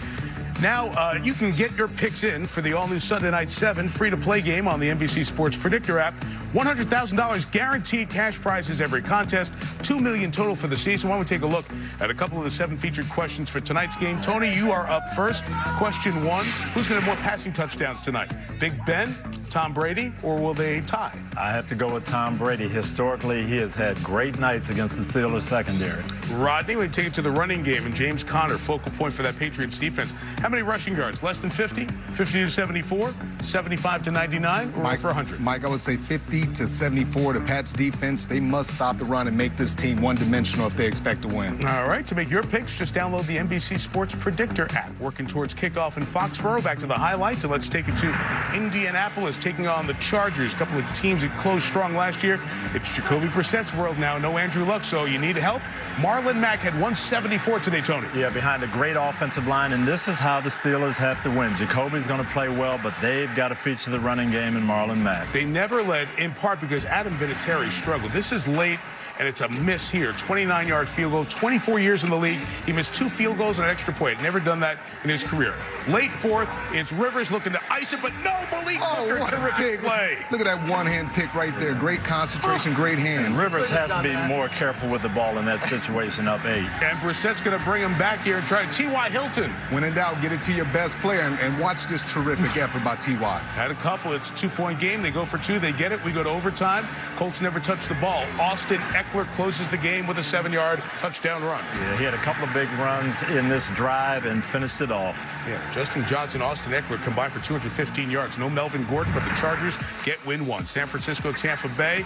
Now, you can get your picks in for the all-new Sunday Night 7 free-to-play game on the NBC Sports Predictor app. $100,000 guaranteed cash prizes every contest, $2 million total for the season. Why don't we take a look at a couple of the 7 featured questions for tonight's game? Tony, you are up first. Question 1, who's going to have more passing touchdowns tonight? Big Ben, Tom Brady, or will they tie? I have to go with Tom Brady. Historically, he has had great nights against the Steelers secondary. Rodney, we take it to the running game, and James Conner, focal point for that Patriots defense. How many rushing yards? Less than 50? 50 to 74? 75 to 99? Or for 100? Mike, I would say 50 to 74. The Pats defense, they must stop the run and make this team one-dimensional if they expect to win. All right, to make your picks, just download the NBC Sports Predictor app. Working towards kickoff in Foxborough. Back to the highlights, and let's take it to Indianapolis, taking on the Chargers. A couple of teams that closed strong last year. It's Jacoby Brissett's world now. No Andrew Luck, so you need help. Marlon Mack had 174 today, Tony. Yeah, behind a great offensive line, and this is how the Steelers have to win. Jacoby's going to play well, but they've got to feature the running game in Marlon Mack. They never led, in part because Adam Vinatieri struggled. This is late, and it's a miss here. 29-yard field goal, 24 years in the league. He missed 2 field goals and an extra point. Never done that in his career. Late fourth, it's Rivers looking to ice it, but no, Malik Hooker, terrific play. Look at that one-hand pick right there. Great concentration, great hands. And Rivers has to be more careful with the ball in that situation up 8. And Brissett's going to bring him back here and try T.Y. Hilton. When in doubt, get it to your best player and watch this terrific effort by T.Y. Had a couple. It's a 2-point game. They go for 2. They get it. We go to overtime. Colts never touch the ball. Austin Eckler closes the game with a 7-yard touchdown run. Yeah, he had a couple of big runs in this drive and finished it off. Yeah, Justin Johnson, Austin Eckler combined for 215 yards. No Melvin Gordon, but the Chargers get win 1. San Francisco, Tampa Bay.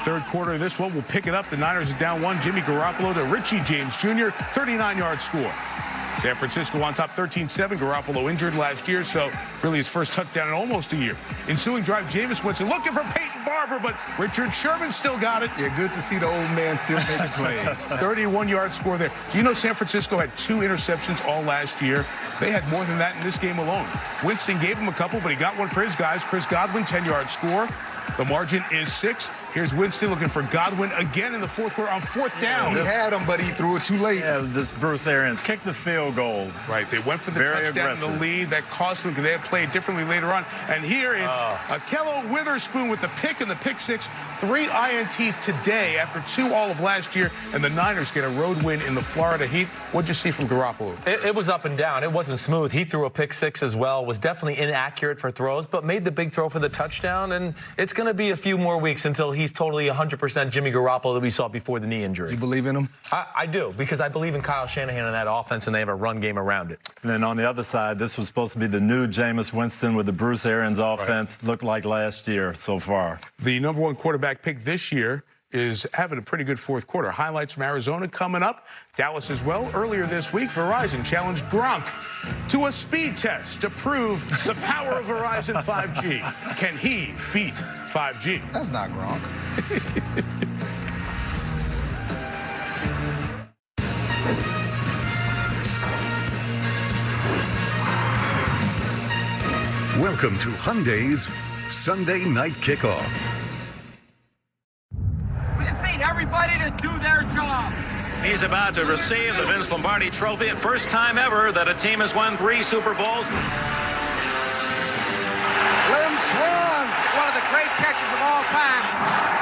Third quarter of this one, we'll pick it up. The Niners are down 1. Jimmy Garoppolo to Richie James Jr., 39-yard score. San Francisco on top 13-7. Garoppolo injured last year, so really his first touchdown in almost a year. Ensuing drive, Jameis Winston looking for Peyton Barber, but Richard Sherman still got it. Yeah, good to see the old man still making plays. 31-yard score there. Do you know San Francisco had 2 interceptions all last year? They had more than that in this game alone. Winston gave him a couple, but he got one for his guys. Chris Godwin, 10-yard score. The margin is 6. Here's Winston looking for Godwin again in the fourth quarter on 4th down. He had him, but he threw it too late. Yeah, this Bruce Arians kicked the field goal. Right, they went for the Very touchdown aggressive. in the lead. That cost them because they had played differently later on. And here it's Akello Witherspoon with the pick and the pick 6. 3 INTs today after 2 all of last year. And the Niners get a road win in the Florida Heat. What'd you see from Garoppolo? It was up and down. It wasn't smooth. He threw a pick 6 as well. Was definitely inaccurate for throws, but made the big throw for the touchdown. And it's going to be a few more weeks until he's totally 100% Jimmy Garoppolo that we saw before the knee injury. You believe in him? I do, because I believe in Kyle Shanahan and that offense, and they have a run game around it. And then on the other side, this was supposed to be the new Jameis Winston with the Bruce Arians offense. Right. Looked like last year so far. The number 1 quarterback pick this year is having a pretty good fourth quarter. Highlights from Arizona coming up. Dallas as well. Earlier this week, Verizon challenged Gronk to a speed test to prove the power of Verizon 5G. Can he beat 5G? That's not Gronk. Welcome to Hyundai's Sunday Night Kickoff. We just need everybody to do their job. He's about to receive the Vince Lombardi Trophy. First time ever that a team has won 3 Super Bowls. Lynn Swan, one of the great catches of all time.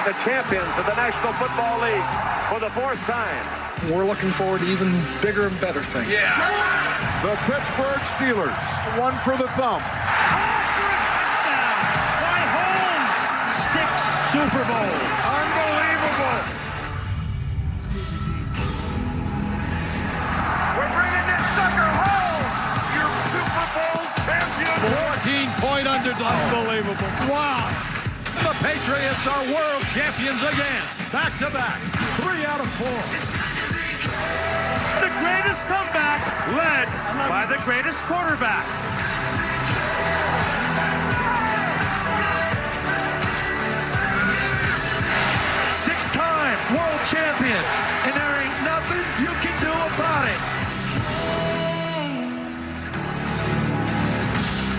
The champions of the National Football League for the 4th time. We're looking forward to even bigger and better things. Yeah. The Pittsburgh Steelers, one for the thumb. Why Holmes? 6 Super Bowls. Unbelievable. We're bringing this sucker home. Your Super Bowl champion. 14-point underdog. Unbelievable. Wow. The Patriots are world champions again. Back to back. 3 out of 4. The greatest comeback led by the greatest quarterback. Six-time world champion, and there ain't nothing you can do about it.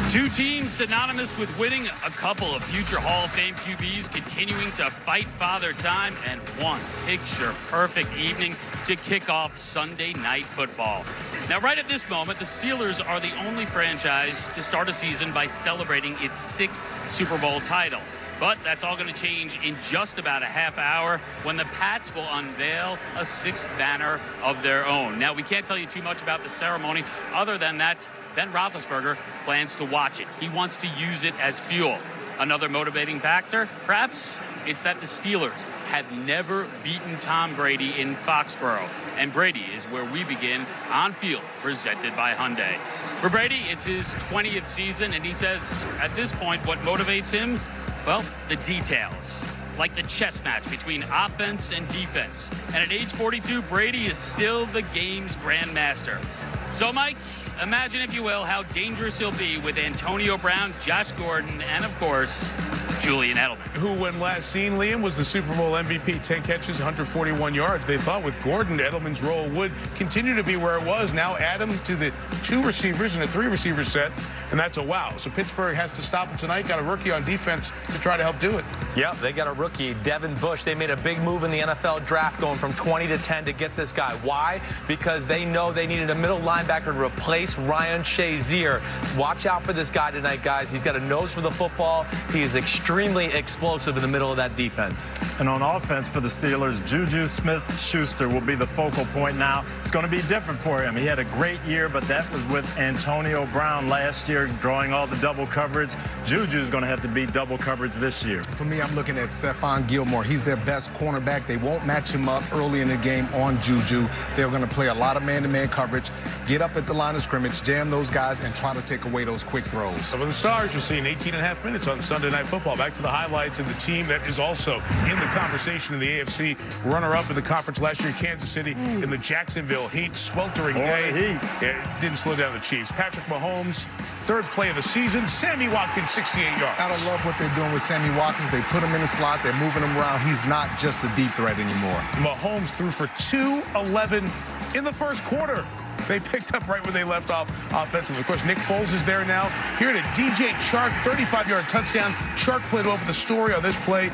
2 teams synonymous with winning, a couple of future Hall of Fame QBs continuing to fight Father Time, and one picture-perfect evening to kick off Sunday Night Football. Now, right at this moment, the Steelers are the only franchise to start a season by celebrating its 6th Super Bowl title. But that's all going to change in just about a half hour when the Pats will unveil a 6th banner of their own. Now, we can't tell you too much about the ceremony other than that Ben Roethlisberger plans to watch it. He wants to use it as fuel. Another motivating factor, perhaps, it's that the Steelers have never beaten Tom Brady in Foxborough. And Brady is where we begin on Field, presented by Hyundai. For Brady, it's his 20th season, and he says at this point what motivates him, well, the details. Like the chess match between offense and defense. And at age 42, Brady is still the game's grandmaster. So, Mike, imagine, if you will, how dangerous he'll be with Antonio Brown, Josh Gordon, and, of course, Julian Edelman. Who, when last seen, Liam, was the Super Bowl MVP, 10 catches, 141 yards. They thought with Gordon, Edelman's role would continue to be where it was. Now add him to the 2 receivers and a 3-receiver set, and that's a wow. So Pittsburgh has to stop him tonight. Got a rookie on defense to try to help do it. Yep, they got a rookie, Devin Bush. They made a big move in the NFL draft, going from 20 to 10 to get this guy. Why? Because they know they needed a middle linebacker to replace Ryan Shazier. Watch out for this guy tonight, guys. He's got a nose for the football. He is extremely explosive in the middle of that defense. And on offense for the Steelers, Juju Smith-Schuster will be the focal point now. It's going to be different for him. He had a great year, but that was with Antonio Brown last year, drawing all the double coverage. Juju's going to have to beat double coverage this year. For me, I'm looking at Stephon Gilmore. He's their best cornerback. They won't match him up early in the game on Juju. They're going to play a lot of man-to-man coverage, get up at the line of scrimmage, jam those guys, and try to take away those quick throws. Some of the stars you're seeing 18.5 minutes on Sunday Night Football. back to the highlights of the team that is also in the conversation in the AFC. Runner-up in the conference last year, Kansas City, in the Jacksonville heat, sweltering day. Yeah, it didn't slow down the Chiefs. Patrick Mahomes, third play of the season. Sammy Watkins, 68 yards. I love what they're doing with Sammy Watkins. They put him in the slot. They're moving him around. He's not just a deep threat anymore. Mahomes threw for 211 in the first quarter. They picked up right where they left off offensively. Of course, Nick Foles is there now. Here to DJ Chark, 35-yard touchdown. Chark played over. The story on this play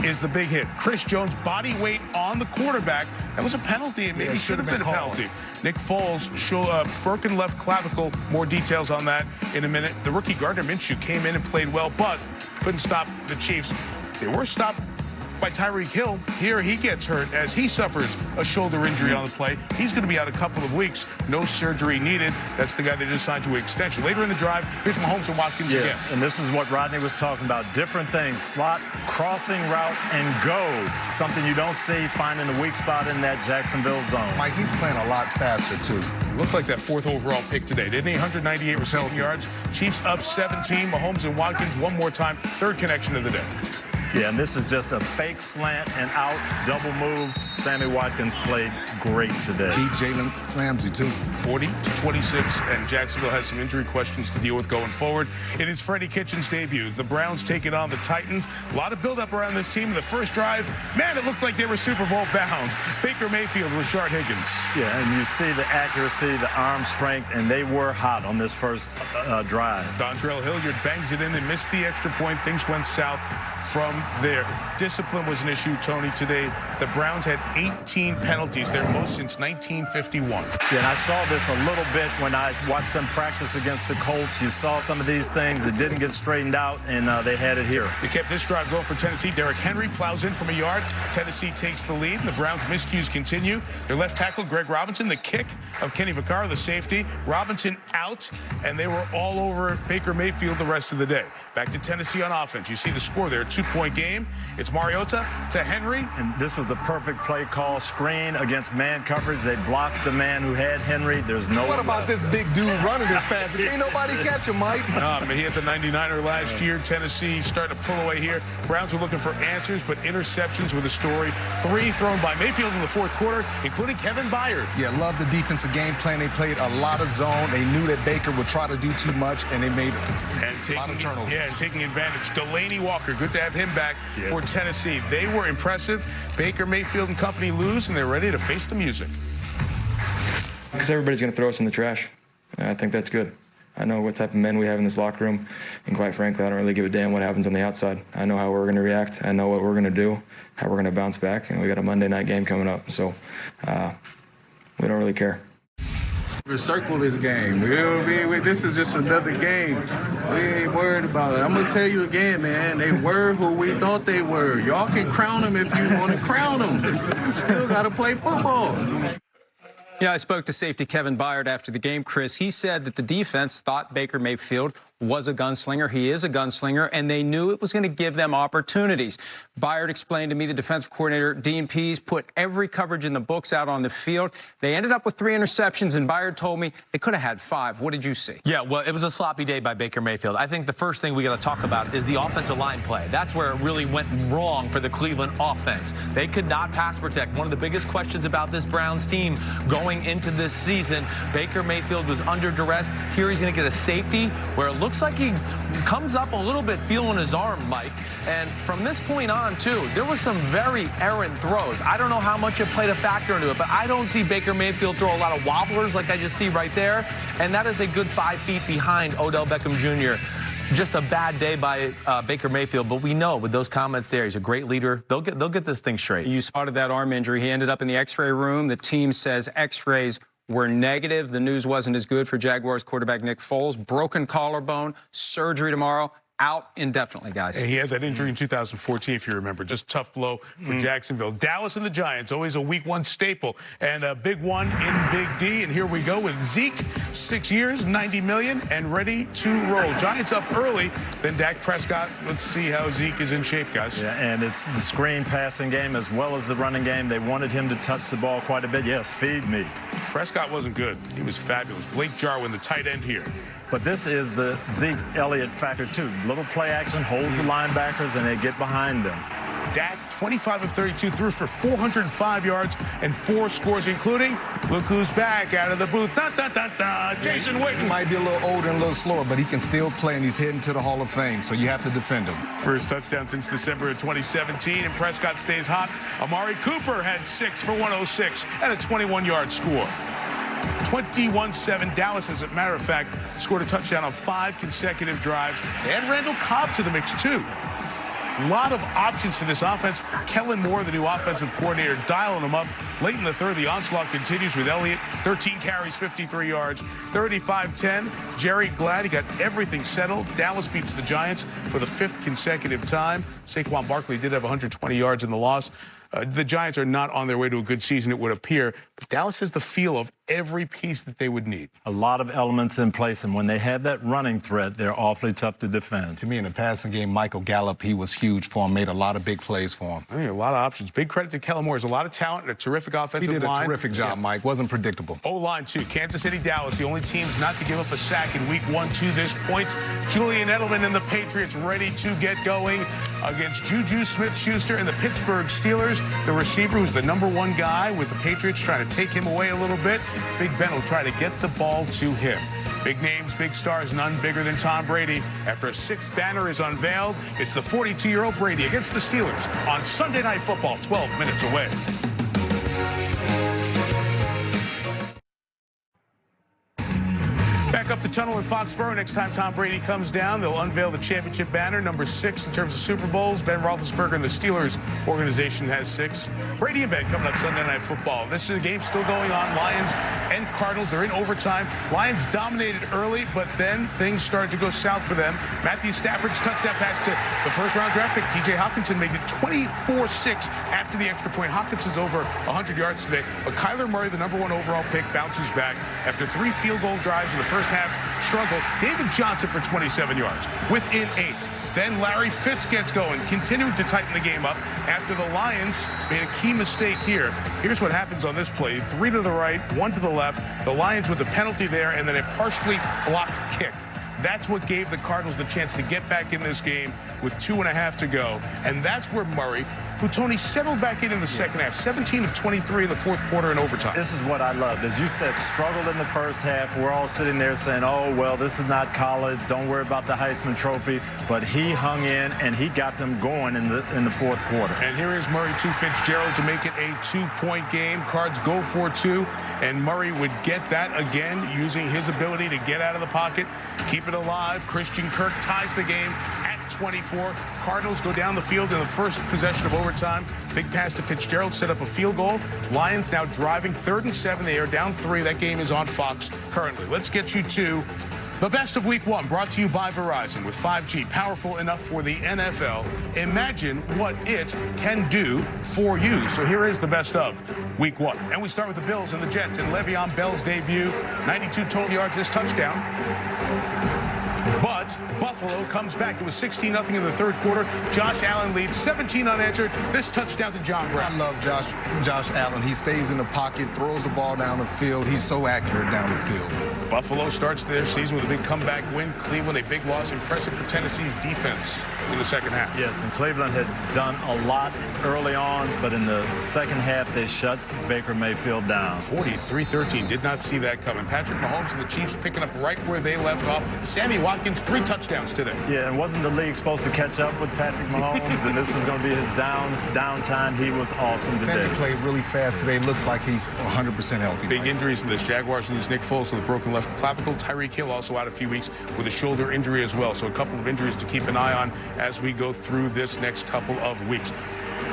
is the big hit. Chris Jones, body weight on the quarterback. That was a penalty. It maybe should have been a penalty. Nick Foles, broken left clavicle. More details on that in a minute. The rookie Gardner Minshew came in and played well, but couldn't stop the Chiefs. They were stopped by Tyreek Hill. Here he gets hurt as he suffers a shoulder injury on the play. He's going to be out a couple of weeks. No surgery needed. That's the guy they just signed to an extension. Later in the drive, here's Mahomes and Watkins again. And this is what Rodney was talking about. Different things. Slot, crossing route, and go. Something you don't see finding the weak spot in that Jacksonville zone. Mike, he's playing a lot faster, too. Looked like that fourth overall pick today, didn't he? 198 receiving yards. Chiefs up 17. Mahomes and Watkins one more time. Third connection of the day. Yeah, and this is just a fake slant and out, double move. Sammy Watkins played great today. Beat Jalen Ramsey, too. 40-26, and Jacksonville has some injury questions to deal with going forward. It is Freddie Kitchens' debut. The Browns taking on the Titans. A lot of build-up around this team. In the first drive, man, it looked like they were Super Bowl bound. Baker Mayfield, Rashard Higgins. Yeah, and you see the accuracy, the arm strength, and they were hot on this first drive. Dontrell Hilliard bangs it in. They missed the extra point. Things went south from there. Discipline was an issue, Tony, today. The Browns had 18 penalties, their most since 1951. Yeah, and I saw this a little bit when I watched them practice against the Colts. You saw some of these things that didn't get straightened out, and they had it here. They kept this drive going for Tennessee. Derrick Henry plows in from a yard. Tennessee takes the lead, and the Browns' miscues continue. Their left tackle, Greg Robinson, the kick of Kenny Vaccaro, the safety. Robinson out, and they were all over Baker Mayfield the rest of the day. Back to Tennessee on offense. You see the score there, 2-point game. It's Mariota to Henry. And this was a perfect play call. Screen against man coverage. They blocked the man who had Henry. There's no... What about this big dude running as fast? Ain't nobody catch him, Mike. He hit the 99er last year. Tennessee starting to pull away here. Browns were looking for answers, but interceptions were the story. 3 thrown by Mayfield in the fourth quarter, including Kevin Byard. Yeah, love the defensive game plan. They played a lot of zone. They knew that Baker would try to do too much, and they made a lot of turnovers. Yeah, and taking advantage. Delaney Walker, good to have him back for Tennessee. They were impressive. Baker Mayfield and company lose, and they're ready to face the music. Because everybody's going to throw us in the trash. I think that's good. I know what type of men we have in this locker room, and quite frankly, I don't really give a damn what happens on the outside. I know how we're going to react. I know what we're going to do, how we're going to bounce back, and we got a Monday night game coming up, so we don't really care. Circle this game. This is just another game. We ain't worried about it. I'm going to tell you again, man, they were who we thought they were. Y'all can crown them if you want to crown them. You still got to play football. Yeah, I spoke to safety Kevin Byard after the game, Chris. He said that the defense thought Baker Mayfield was a gunslinger. He is a gunslinger, and they knew it was going to give them opportunities. Byard explained to me the defensive coordinator, Dean Pease, put every coverage in the books out on the field. They ended up with 3 interceptions, and Byard told me they could have had 5. What did you see? Yeah, well, it was a sloppy day by Baker Mayfield. I think the first thing we got to talk about is the offensive line play. That's where it really went wrong for the Cleveland offense. They could not pass protect. One of the biggest questions about this Browns team going into this season, Baker Mayfield was under duress. Here he's going to get a safety where it looks like he comes up a little bit feeling his arm, Mike. And from this point on, too, there was some very errant throws. I don't know how much it played a factor into it, but I don't see Baker Mayfield throw a lot of wobblers like I just see right there. And that is a good 5 feet behind Odell Beckham Jr. Just a bad day by Baker Mayfield, but we know with those comments there, he's a great leader. They'll get this thing straight. You spotted that arm injury. He ended up in the X-ray room. The team says X-rays were negative. The news wasn't as good for Jaguars quarterback Nick Foles. Broken collarbone, surgery tomorrow. Out indefinitely, guys. And he had that injury in 2014, if you remember. Just tough blow for Jacksonville. Dallas and the Giants, always a week 1 staple. And a big one in Big D. And here we go with Zeke, 6 years, $90 million, and ready to roll. Giants up early, then Dak Prescott. Let's see how Zeke is in shape, guys. Yeah, and it's the screen passing game as well as the running game. They wanted him to touch the ball quite a bit. Yes, feed me. Prescott wasn't good. He was fabulous. Blake Jarwin, the tight end here. But this is the Zeke Elliott factor, too. Little play action, holds the linebackers, and they get behind them. Dak, 25 of 32, threw for 405 yards and 4 scores, including, look who's back out of the booth. Dun, dun, dun, dun, Jason Witten. He might be a little older and a little slower, but he can still play, and he's heading to the Hall of Fame, so you have to defend him. First touchdown since December of 2017, and Prescott stays hot. Amari Cooper had 6 for 106 and a 21-yard score. 21-7. Dallas, as a matter of fact, scored a touchdown on 5 consecutive drives. They had Randall Cobb to the mix, too. A lot of options for this offense. Kellen Moore, the new offensive coordinator, dialing them up. Late in the third, the onslaught continues with Elliott. 13 carries, 53 yards, 35-10. Jerry Glad, he got everything settled. Dallas beats the Giants for the 5th consecutive time. Saquon Barkley did have 120 yards in the loss. The Giants are not on their way to a good season, it would appear. But Dallas has the feel of every piece that they would need. A lot of elements in place, and when they have that running threat, they're awfully tough to defend. To me, in the passing game, Michael Gallup, he was huge for him, made a lot of big plays for him. I think a lot of options. Big credit to Kellen Moore. There's a lot of talent and a terrific offensive line. He did a terrific job, Mike. Wasn't predictable. O-line, too. Kansas City, Dallas, the only teams not to give up a sack in week 1 to this point. Julian Edelman and the Patriots ready to get going against Juju Smith-Schuster and the Pittsburgh Steelers. The receiver who's the #1 guy with the Patriots trying to take him away a little bit. Big Ben will try to get the ball to him. Big names, big stars, none bigger than Tom Brady. After a 6th banner is unveiled, it's the 42-year-old Brady against the Steelers on Sunday Night Football, 12 minutes away. Back up the tunnel in Foxborough. Next time Tom Brady comes down, they'll unveil the championship banner, #6 in terms of Super Bowls. Ben Roethlisberger and the Steelers organization has 6. Brady and Ben coming up Sunday Night Football. This is a game still going on. Lions and Cardinals, they're in overtime. Lions dominated early, but then things started to go south for them. Matthew Stafford's touchdown pass to the first-round draft pick, T.J. Hawkinson, made it 24-6 after the extra point. Hawkinson's over 100 yards today, but Kyler Murray, the #1 overall pick, bounces back after 3 field goal drives in the first half. Struggled. David Johnson for 27 yards within 8. Then Larry Fitz gets going, continuing to tighten the game up after the Lions made a key mistake here. Here's what happens on this play. 3 to the right, 1 to the left. The Lions with a penalty there and then a partially blocked kick. That's what gave the Cardinals the chance to get back in this game with 2.5 to go. And that's where Murray, who, Tony, settled back in the second half, 17 of 23 in the 4th quarter in overtime. This is what I loved. As you said, struggled in the first half. We're all sitting there saying, oh, well, this is not college. Don't worry about the Heisman Trophy. But he hung in, and he got them going in the 4th quarter. And here is Murray to Fitzgerald to make it a 2-point game. Cards go for 2, and Murray would get that again using his ability to get out of the pocket, keep it alive. Christian Kirk ties the game at 24. Cardinals go down the field in the first possession of overtime. Big pass to Fitzgerald, set up a field goal. Lions now driving 3rd and 7. They are down 3. That game is on Fox currently. Let's get you to the best of week 1, brought to you by Verizon. With 5G, powerful enough for the NFL. Imagine what it can do for you. So here is the best of week 1. And we start with the Bills and the Jets and Le'Veon Bell's debut. 92 total yards, this touchdown. But Buffalo comes back. It was 16-0 in the 3rd quarter. Josh Allen leads 17 unanswered. This touchdown to John Brown. I love Josh Allen. He stays in the pocket, throws the ball down the field. He's so accurate down the field. Buffalo starts their season with a big comeback win. Cleveland, a big loss. Impressive for Tennessee's defense in the second half. Yes, and Cleveland had done a lot early on, but in the second half, they shut Baker Mayfield down. 43-13. Did not see that coming. Patrick Mahomes and the Chiefs picking up right where they left off. Sammy Watkins, 3 touchdowns today. Yeah, and wasn't the league supposed to catch up with Patrick Mahomes, and this was going to be his downtime. He was awesome today. Sandy played really fast today. Looks like he's 100% healthy. Big injuries in this. Jaguars lose Nick Foles with a broken left clavicle. Tyreek Hill also out a few weeks with a shoulder injury as well. So a couple of injuries to keep an eye on as we go through this next couple of weeks.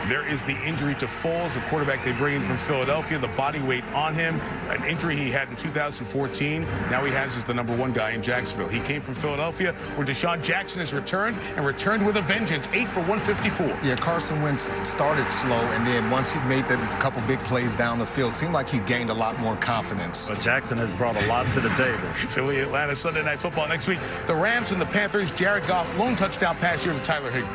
There is the injury to Foles, the quarterback they bring in from Philadelphia, the body weight on him, an injury he had in 2014. Now he has as the #1 guy in Jacksonville. He came from Philadelphia, where Deshaun Jackson has returned, and returned with a vengeance, 8 for 154. Yeah, Carson Wentz started slow, and then once he made that couple big plays down the field, it seemed like he gained a lot more confidence. But Jackson has brought a lot to the table. Philly, Atlanta, Sunday Night Football next week. The Rams and the Panthers, Jared Goff, lone touchdown pass here to Tyler Higbee.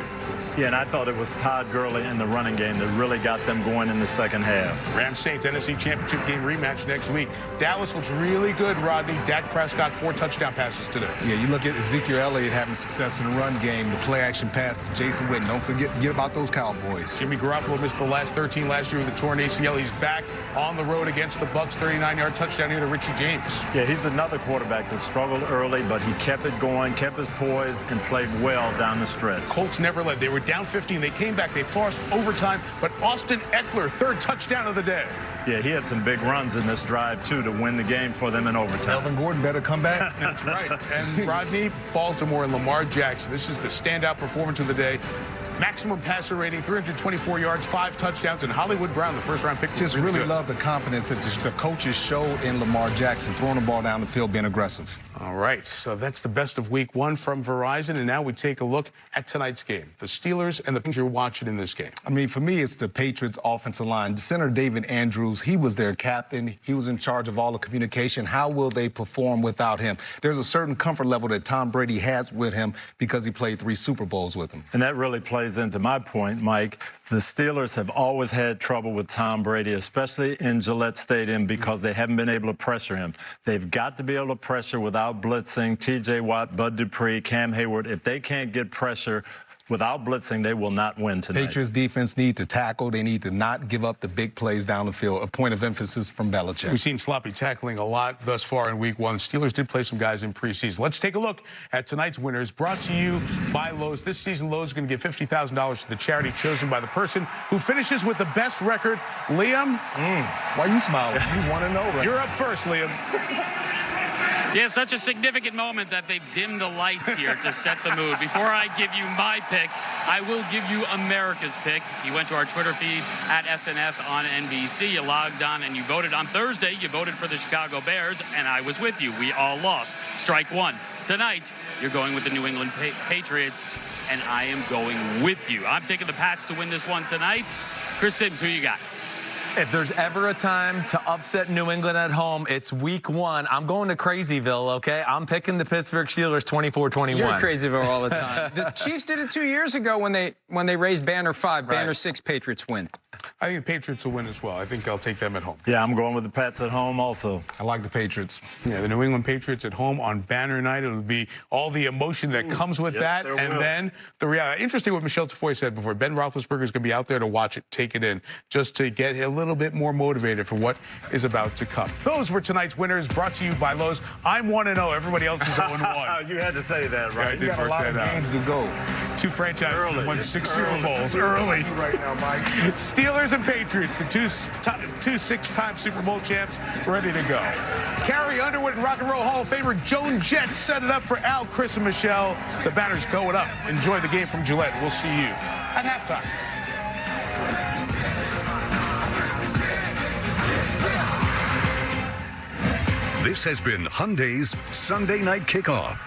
Yeah, and I thought it was Todd Gurley in the running game that really got them going in the second half. Rams-Saints NFC Championship game rematch next week. Dallas looks really good, Rodney. Dak Prescott, 4 touchdown passes today. Yeah, you look at Ezekiel Elliott having success in the run game, the play-action pass to Jason Witten. Don't forget about those Cowboys. Jimmy Garoppolo missed the last 13 last year with a torn ACL. He's back on the road against the Bucs, 39-yard touchdown here to Richie James. Yeah, he's another quarterback that struggled early, but he kept it going, kept his poise, and played well down the stretch. Colts never led. They were down 15. They came back. They forced overtime, but Austin Eckler, 3rd touchdown of the day. Yeah, he had some big runs in this drive, too, to win the game for them in overtime. Melvin Gordon better come back. That's right. And Rodney, Baltimore, and Lamar Jackson. This is the standout performance of the day. Maximum passer rating, 324 yards, 5 touchdowns, and Hollywood Brown, the first-round pick. Just really love the confidence that the coaches show in Lamar Jackson, throwing the ball down the field, being aggressive. All right, so that's the best of week 1 from Verizon, and now we take a look at tonight's game. The Steelers and the things you're watching in this game. I mean, for me, it's the Patriots' offensive line. Center David Andrews, he was their captain. He was in charge of all the communication. How will they perform without him? There's a certain comfort level that Tom Brady has with him because he played 3 Super Bowls with him. And that really plays into my point, Mike. The Steelers have always had trouble with Tom Brady, especially in Gillette Stadium, because they haven't been able to pressure him. They've got to be able to pressure without blitzing. T.J. Watt, Bud Dupree, Cam Hayward. If they can't get pressure without blitzing, they will not win tonight. Patriots defense need to tackle. They need to not give up the big plays down the field, a point of emphasis from Belichick. We've seen sloppy tackling a lot thus far in week 1. Steelers did play some guys in preseason. Let's take a look at tonight's winners, brought to you by Lowe's. This season, Lowe's is going to give $50,000 to the charity chosen by the person who finishes with the best record. Liam? Why you smiling? You want to know, right? You're up first, Liam. Yeah, such a significant moment that they've dimmed the lights here to set the mood. Before I give you my pick, I will give you America's pick. You went to our Twitter feed at SNF on NBC. You logged on and you voted. On Thursday, you voted for the Chicago Bears, and I was with you. We all lost. Strike 1. Tonight, you're going with the New England Patriots, and I am going with you. I'm taking the Pats to win this one tonight. Chris Sims, who you got? If there's ever a time to upset New England at home, it's week 1. I'm going to Crazyville, okay? I'm picking the Pittsburgh Steelers 24-21. You're Crazyville all the time. The Chiefs did it 2 years ago when they raised Banner 5. Banner 6, Patriots win. I think the Patriots will win as well. I think I'll take them at home. Yeah, I'm going with the Pats at home also. I like the Patriots. Yeah, the New England Patriots at home on Banner Night. It'll be all the emotion that comes with that. And then the reality. Interesting what Michelle Tafoya said before. Ben Roethlisberger is going to be out there to watch it, take it in, just to get a little bit more motivated for what is about to come. Those were tonight's winners, brought to you by Lowe's. I'm 1-0. Everybody else is 0-1. You had to say that, right? Yeah, I did work that out. Games to go. 2 franchises won 6 Super Bowls early. Right now, Mike. Steelers and Patriots, the two 6-time Super Bowl champs, ready to go. Carrie Underwood and Rock and Roll Hall of Famer Joan Jett set it up for Al, Chris, and Michelle. The Banner's going up. Enjoy the game from Gillette. We'll see you at halftime. This has been Hyundai's Sunday Night Kickoff.